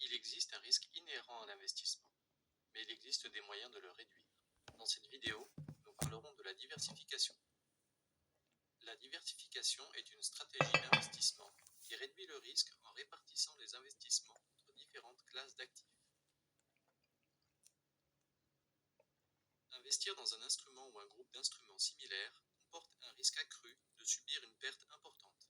Il existe un risque inhérent à l'investissement, mais il existe des moyens de le réduire. Dans cette vidéo, nous parlerons de la diversification. La diversification est une stratégie d'investissement qui réduit le risque en répartissant les investissements entre différentes classes d'actifs. Investir dans un instrument ou un groupe d'instruments similaires comporte un risque accru de subir une perte importante.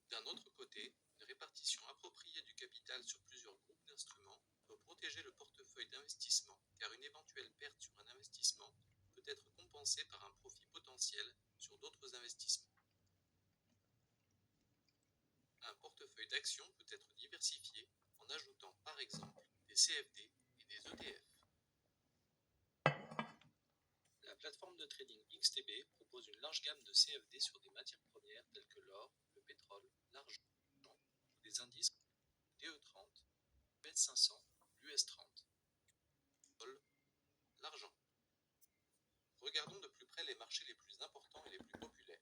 D'un autre côté, une répartition appropriée du capital sur plusieurs groupes d'instruments peut protéger le portefeuille d'investissement car une éventuelle perte sur un investissement peut être compensée par un profit potentiel sur d'autres investissements. Un portefeuille d'actions peut être diversifié en ajoutant par exemple des CFD et des ETF. La plateforme de trading XTB propose une large gamme de CFD sur des matières premières telles que l'or, le pétrole, l'argent ou des indices DE30, US500, l'US30. L'argent. Regardons de plus près les marchés les plus importants et les plus populaires.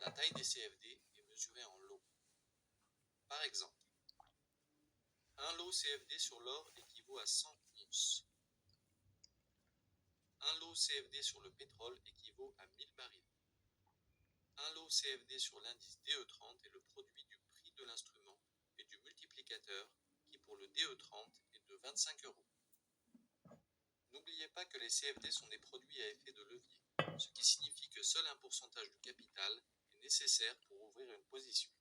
La taille des CFD est mesurée en lots. Par exemple, un lot CFD sur l'or équivaut à 100 onces. Un lot CFD sur le pétrole équivaut à 1000 barils. Un lot CFD sur l'indice DE30 est le produit du prix de l'instrument et du multiplicateur qui pour le DE30 est de 25 €. N'oubliez pas que les CFD sont des produits à effet de levier, ce qui signifie que seul un pourcentage du capital est nécessaire pour ouvrir une position.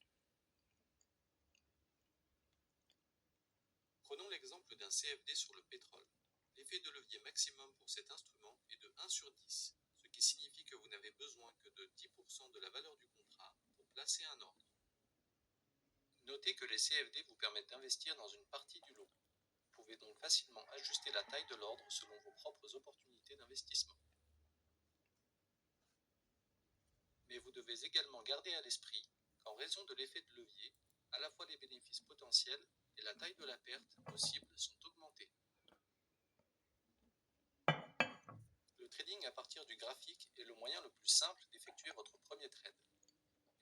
Prenons l'exemple d'un CFD sur le pétrole. L'effet de levier maximum pour cet instrument est de 1 sur 10, ce qui signifie que vous n'avez besoin que de 10% de la valeur du contrat pour placer un ordre. Notez que les CFD vous permettent d'investir dans une partie du lot. Vous pouvez donc facilement ajuster la taille de l'ordre selon vos propres opportunités d'investissement. Mais vous devez également garder à l'esprit qu'en raison de l'effet de levier, à la fois les bénéfices potentiels et la taille de la perte possible sont augmentés. Le trading à partir du graphique est le moyen le plus simple d'effectuer votre premier trade.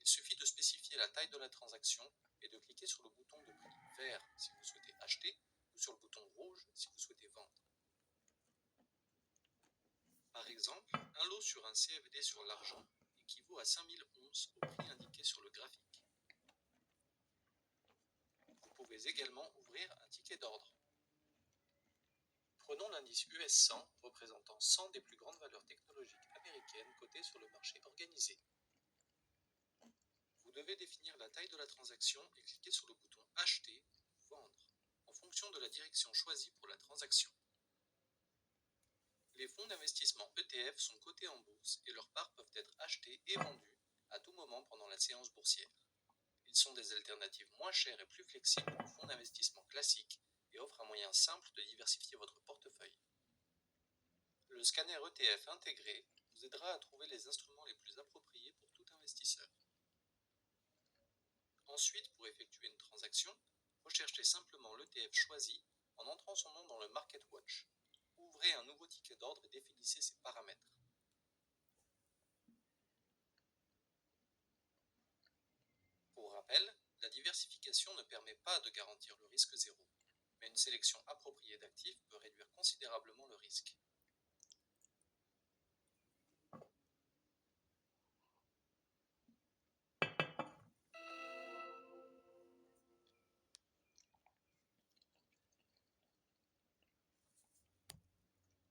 Il suffit de spécifier la taille de la transaction et de cliquer sur le bouton de prix vert si vous souhaitez acheter ou sur le bouton rouge si vous souhaitez vendre. Par exemple, un lot sur un CFD sur l'argent équivaut à 5000 onces au prix indiqué sur le graphique. Vous pouvez également ouvrir un ticket d'ordre. Prenons l'indice US100 représentant 100 des plus grandes valeurs technologiques américaines cotées sur le marché organisé. Vous devez définir la taille de la transaction et cliquer sur le bouton Acheter ou Vendre en fonction de la direction choisie pour la transaction. Les fonds d'investissement ETF sont cotés en bourse et leurs parts peuvent être achetées et vendues à tout moment pendant la séance boursière. Ils sont des alternatives moins chères et plus flexibles aux fonds d'investissement classiques et offrent un moyen simple de diversifier votre portefeuille. Le scanner ETF intégré vous aidera à trouver les instruments les plus appropriés pour tout investisseur. Ensuite, pour effectuer une transaction, recherchez simplement l'ETF choisi en entrant son nom dans le Market Watch. Ouvrez un nouveau ticket d'ordre et définissez ses paramètres. Pour rappel, la diversification ne permet pas de garantir le risque zéro, mais une sélection appropriée d'actifs peut réduire considérablement le risque.